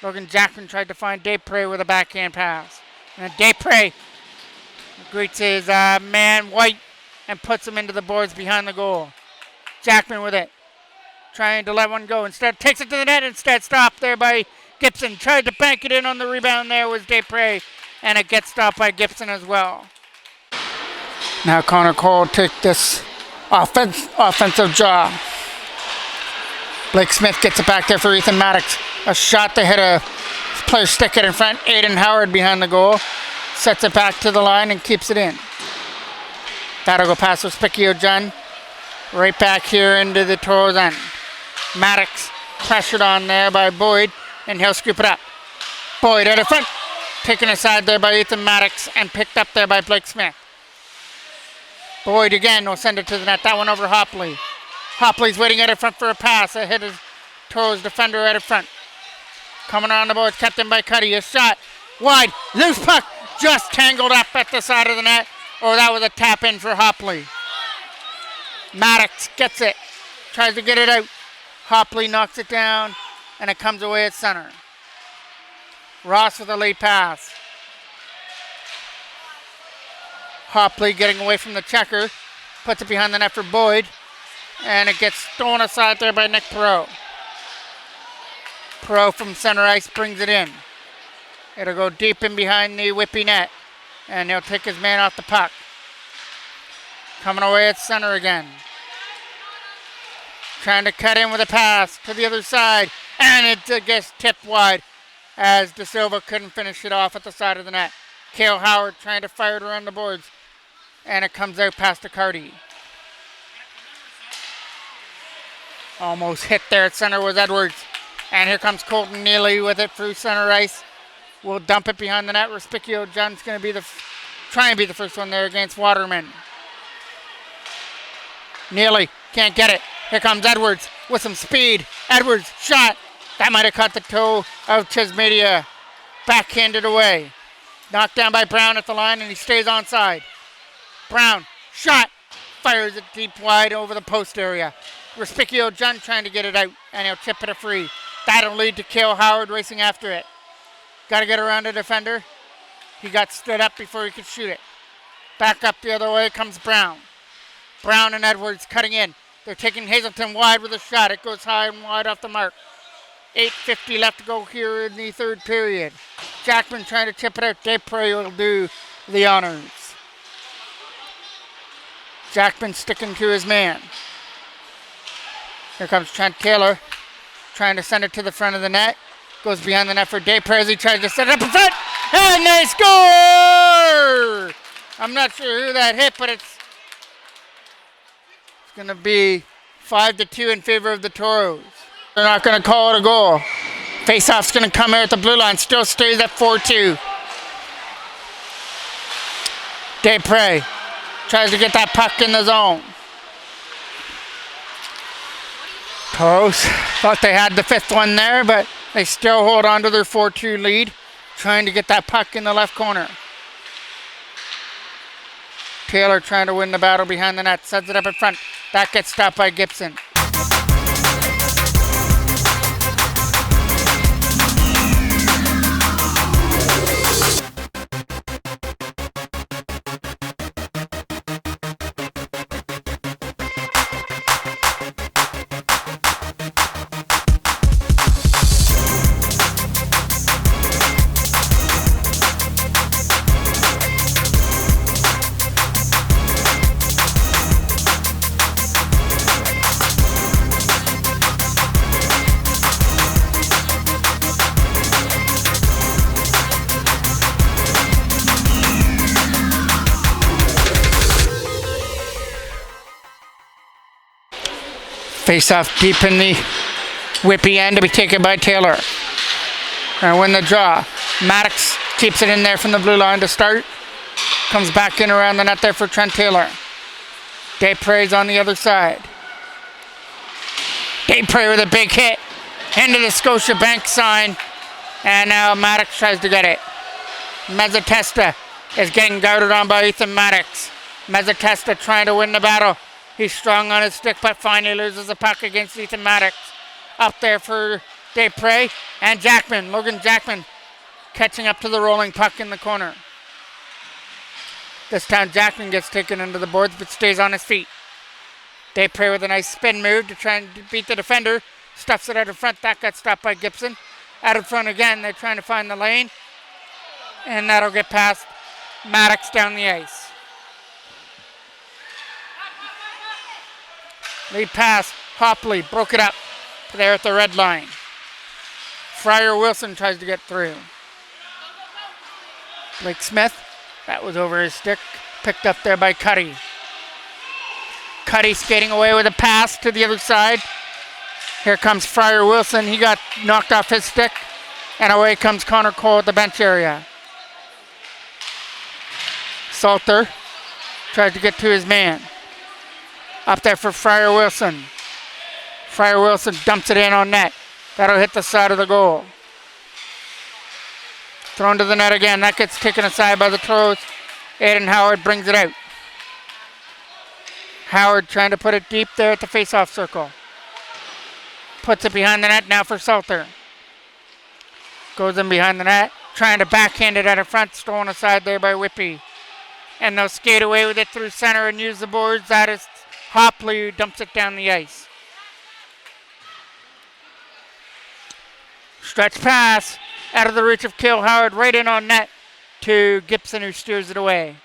Logan Jackman tried to find Desprez with a backhand pass. And Desprez greets his man White and puts him into the boards behind the goal. Jackman with it. Trying to let one go. Instead takes it to the net. Instead stopped there by Gibson. Tried to bank it in on the rebound there was Desprez. And it gets stopped by Gibson as well. Now Connor Cole take this offensive job. Blake Smith gets it back there for Ethan Maddox. A shot to hit a player stick it in front. Aiden Howard behind the goal. Sets it back to the line and keeps it in. That'll go past Respicchio John. Right back here into the Toros end. Maddox pressured on there by Boyd. And he'll scoop it up. Boyd out of front. Taken aside there by Ethan Maddox and picked up there by Blake Smith. Boyd again will send it to the net. That one over Hopley. Hopley's waiting out in front for a pass. It hit his Toros defender out in front. Coming around the boards, kept in by Cuddy. A shot wide. Loose puck just tangled up at the side of the net. Oh, that was a tap in for Hopley. Maddox gets it. Tries to get it out. Hopley knocks it down. And it comes away at center. Ross with a lead pass. Hopley getting away from the checker. Puts it behind the net for Boyd. And it gets thrown aside there by Nick Perot. Perot from center ice brings it in. It'll go deep in behind the Whitby net. And he'll take his man off the puck. Coming away at center again. Trying to cut in with a pass to the other side. And it gets tipped wide as De Silva couldn't finish it off at the side of the net. Cale Howard trying to fire it around the boards. And it comes out past Accardi. Almost hit there at center was Edwards. And here comes Colton Neely with it through center ice. Will dump it behind the net. Respicchio John's going to be try and be the first one there against Waterman. Neely can't get it. Here comes Edwards with some speed. Edwards shot That might have caught the toe of Chesmedia. Backhanded away. Knocked down by Brown at the line, and he stays onside. Brown, shot. Fires it deep wide over the post area. Respicchio John trying to get it out, and he'll chip it a free. That'll lead to Cale Howard racing after it. Got to get around the defender. He got stood up before he could shoot it. Back up the other way comes Brown. Brown and Edwards cutting in. They're taking Hazelton wide with a shot. It goes high and wide off the mark. 8:50 left to go here in the third period. Jackman trying to chip it out. Desprez will do the honors. Jackman sticking to his man. Here comes Trent Taylor trying to send it to the front of the net. Goes behind the net for Desprez. He tries to set it up in front. And they score! I'm not sure who that hit, but it's going to be 5-2 in favor of the Toros. They're not going to call it a goal. Face-off's going to come here at the blue line. Still stays at 4-2. Desprez tries to get that puck in the zone. Toros thought they had the fifth one there, but they still hold on to their 4-2 lead, trying to get that puck in the left corner. Taylor trying to win the battle behind the net, sends it up in front. That gets stopped by Gibson. Face off deep in the Whitby end to be taken by Taylor. And win the draw. Maddox keeps it in there from the blue line to start. Comes back in around the net there for Trent Taylor. Desprez on the other side. Desprez with a big hit into the Scotiabank sign. And now Maddox tries to get it. Mezzatesta is getting guarded on by Ethan Maddox. Mezzatesta trying to win the battle. He's strong on his stick, but finally loses the puck against Ethan Maddox. Up there for Desprez and Jackman. Logan Jackman catching up to the rolling puck in the corner. This time Jackman gets taken into the boards, but stays on his feet. Desprez with a nice spin move to try and beat the defender. Stuffs it out in front. That got stopped by Gibson. Out in front again. They're trying to find the lane. And that'll get past Maddox down the ice. Lead pass, Hopley broke it up there at the red line. Fryer Wilson tries to get through. Blake Smith, that was over his stick, picked up there by Cuddy. Cuddy skating away with a pass to the other side. Here comes Fryer Wilson, he got knocked off his stick, and away comes Connor Cole at the bench area. Salter tries to get to his man. Up there for Fryer Wilson. Fryer Wilson dumps it in on net. That'll hit the side of the goal. Thrown to the net again. That gets taken aside by the Toros. Aiden Howard brings it out. Howard trying to put it deep there at the face-off circle. Puts it behind the net now for Salter. Goes in behind the net. Trying to backhand it out of front. Stolen aside there by Whitby. And they'll skate away with it through center and use the boards. That is Hopley who dumps it down the ice. Stretch pass out of the reach of Cale Howard, right in on net to Gibson, who steers it away.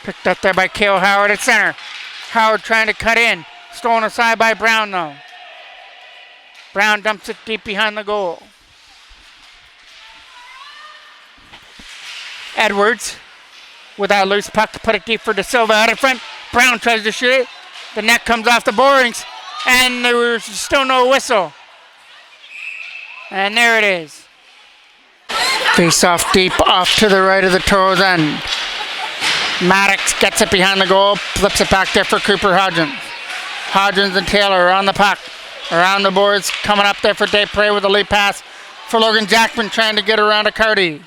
Picked up there by Cale Howard at center. Howard trying to cut in. Stolen aside by Brown though. Brown dumps it deep behind the goal. Edwards with that loose puck to put it deep for De Silva out in front. Brown tries to shoot it. The net comes off the boarings, and there was still no whistle. And there it is. Face off deep off to the right of the Toros end. Maddox gets it behind the goal, flips it back there for Cooper Hodgins. Hodgins and Taylor around the puck, around the boards, coming up there for Desprez with a lead pass for Logan Jackman trying to get around Accardi.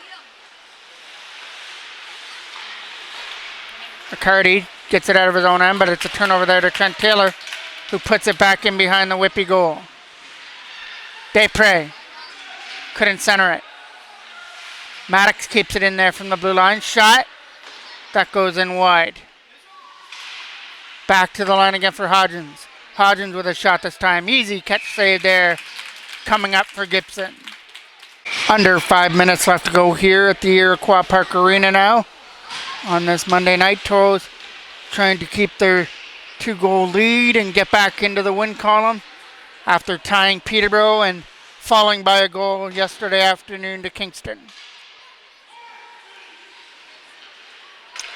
Accardi gets it out of his own end, but it's a turnover there to Trent Taylor, who puts it back in behind the Whitby goal. Desprez couldn't center it. Maddox keeps it in there from the blue line. Shot. That goes in wide. Back to the line again for Hodgins. Hodgins with a shot this time. Easy catch save there. Coming up for Gibson. Under 5 minutes left to go here at the Iroquois Park Arena now. On this Monday night, Toros trying to keep their 2-goal lead and get back into the win column after tying Peterborough and falling by a goal yesterday afternoon to Kingston.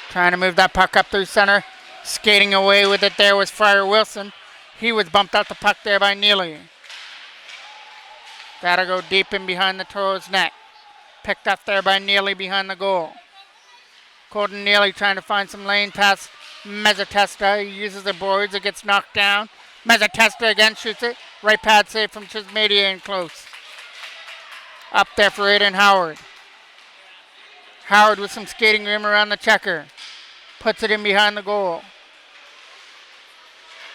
Trying to move that puck up through center. Skating away with it there was Fryer Wilson. He was bumped out the puck there by Neely. That'll go deep in behind the Toros net. Picked up there by Neely behind the goal. Colton Neely trying to find some lane past Mezzatesta. He uses the boards. It gets knocked down. Mezzatesta again shoots it. Right pad save from Chismedia and close. Up there for Aiden Howard. Howard with some skating room around the checker. Puts it in behind the goal.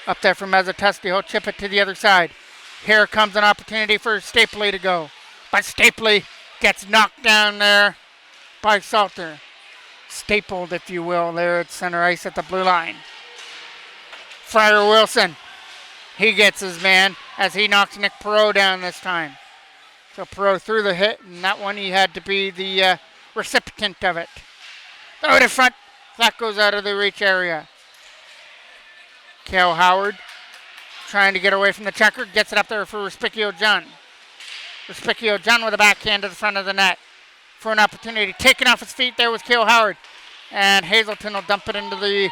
Up there for Mezzatesta. He'll chip it to the other side. Here comes an opportunity for Stapley to go. But Stapley gets knocked down there by Salter. Stapled, if you will, there at center ice at the blue line. Fryer Wilson. He gets his man as he knocks Nick Perot down this time. So Perot threw the hit, and that one he had to be the recipient of it. Out in front. That goes out of the reach area. Cale Howard trying to get away from the checker. Gets it up there for Respicchio John. Respicchio John with a backhand to the front of the net for an opportunity. Taken off his feet there was Cale Howard. And Hazelton will dump it into the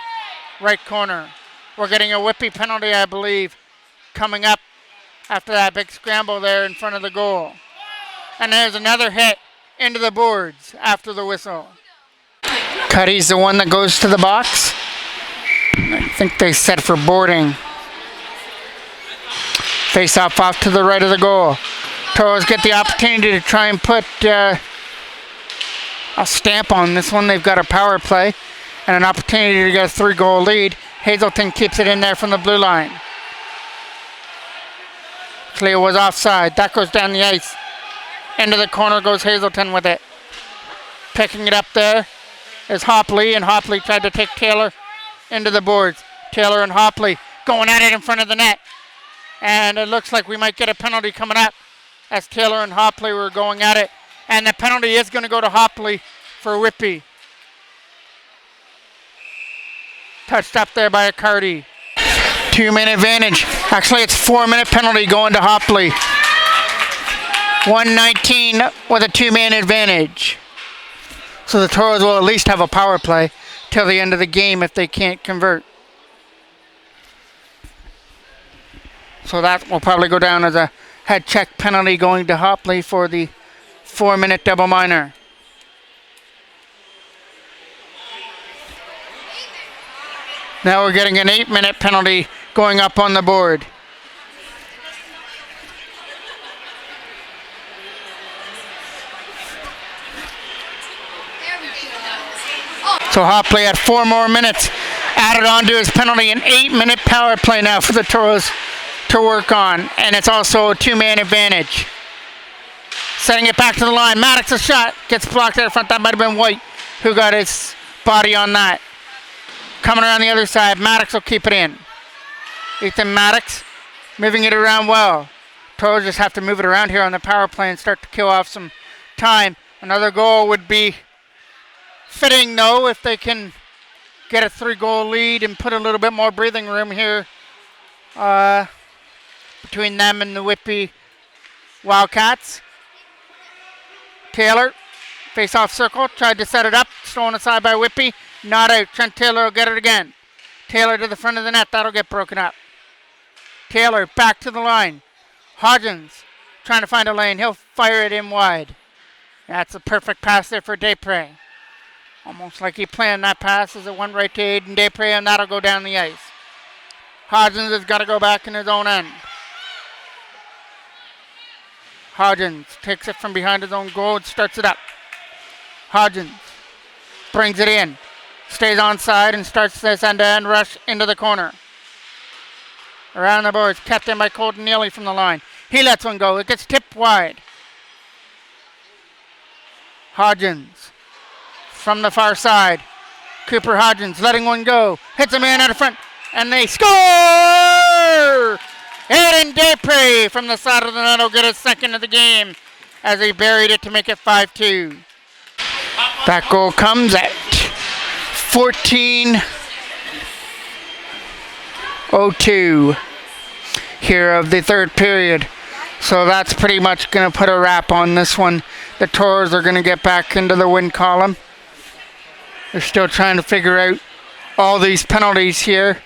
right corner. We're getting a Whitby penalty, I believe, coming up after that big scramble there in front of the goal. And there's another hit into the boards after the whistle. Cuddy's the one that goes to the box. I think they set for boarding. Face off to the right of the goal. Toros get the opportunity to try and put a stamp on this one. They've got a power play and an opportunity to get a 3-goal lead. Hazelton keeps it in there from the blue line. Cleo was offside. That goes down the ice. Into the corner goes Hazelton with it. Picking it up there is Hopley, and Hopley tried to take Taylor into the boards. Taylor and Hopley going at it in front of the net. And it looks like we might get a penalty coming up as Taylor and Hopley were going at it. And the penalty is going to go to Hopley for Whitby. Touched up there by Accardi. 2-minute advantage. Actually, it's 4-minute penalty going to Hopley. 119 with a 2-man advantage. So the Toros will at least have a power play till the end of the game if they can't convert. So that will probably go down as a head check penalty going to Hopley for the 4-minute double minor. Now we're getting an 8-minute penalty going up on the board. So Hopley had 4 more minutes added on to his penalty. An 8-minute power play now for the Toros to work on. And it's also a 2-man advantage. Setting it back to the line. Maddox's shot gets blocked out front. That might have been White who got his body on that. Coming around the other side. Maddox will keep it in. Ethan Maddox moving it around well. Toros just have to move it around here on the power play and start to kill off some time. Another goal would be fitting, though, if they can get a 3-goal lead and put a little bit more breathing room here between them and the Whitby Wildcats. Taylor, face-off circle, tried to set it up, stolen aside by Whitby. Not out. Trent Taylor will get it again. Taylor to the front of the net. That'll get broken up. Taylor back to the line. Hodgins trying to find a lane. He'll fire it in wide. That's a perfect pass there for Desprez. Almost like he planned that pass as it went right to Aiden Desprez, and that'll go down the ice. Hodgins has got to go back in his own end. Hodgins takes it from behind his own goal and starts it up. Hodgins brings it in, stays onside and starts this end-to-end rush into the corner. Around the boards, kept in by Colton Neely from the line. He lets one go. It gets tipped wide. Hodgins from the far side. Cooper Hodgins letting one go. Hits a man out of front, and they score! Aiden Desprez from the side of the net will get his second of the game as he buried it to make it 5-2. That goal comes at 14:02 here of the third period. So that's pretty much going to put a wrap on this one. The Toros are going to get back into the win column. They're still trying to figure out all these penalties here.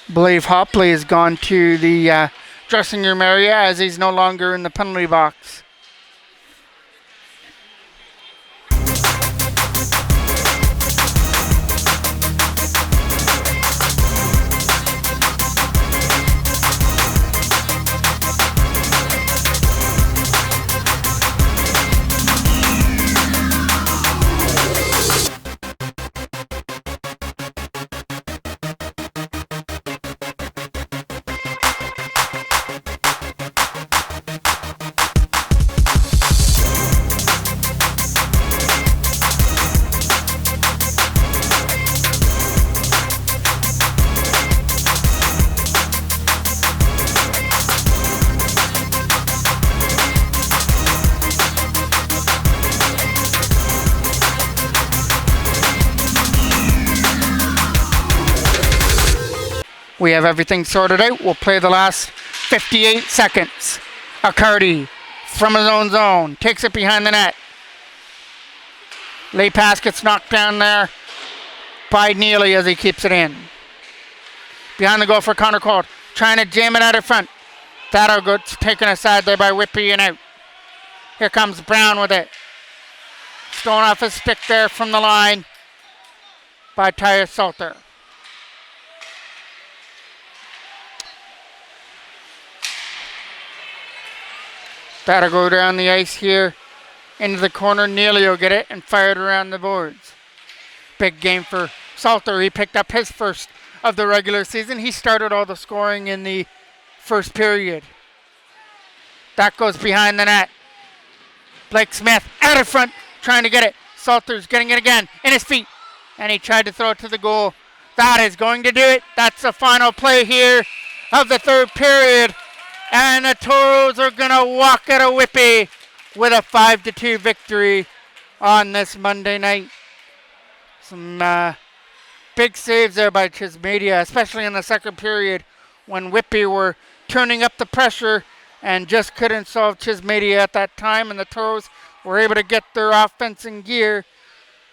I believe Hopley has gone to the dressing room area as he's no longer in the penalty box. We have everything sorted out. We'll play the last 58 seconds. Accardi from his own zone. Takes it behind the net. Lay pass gets knocked down there by Neely as he keeps it in. Behind the goal for Connor Colt. Trying to jam it out of front. That'll go taken aside there by Whitby and out. Here comes Brown with it. Stolen off his stick there from the line by Tyus Salter. That'll go down the ice here into the corner. Neely will get it and fire it around the boards. Big game for Salter. He picked up his first of the regular season. He started all the scoring in the first period. That goes behind the net. Blake Smith out of front trying to get it. Salter's getting it again in his feet. And he tried to throw it to the goal. That is going to do it. That's the final play here of the third period. And the Toros are going to walk out of Whitby with a 5-2 victory on this Monday night. Some big saves there by Chismedia, especially in the second period when Whitby were turning up the pressure and just couldn't solve Chismedia at that time. And the Toros were able to get their offense in gear.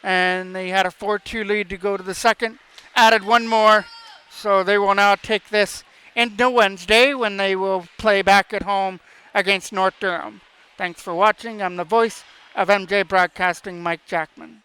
And they had a 4-2 lead to go to the second. Added one more. So they will now take this into Wednesday when they will play back at home against North Durham. Thanks for watching. I'm the voice of MJ Broadcasting, Mike Jackman.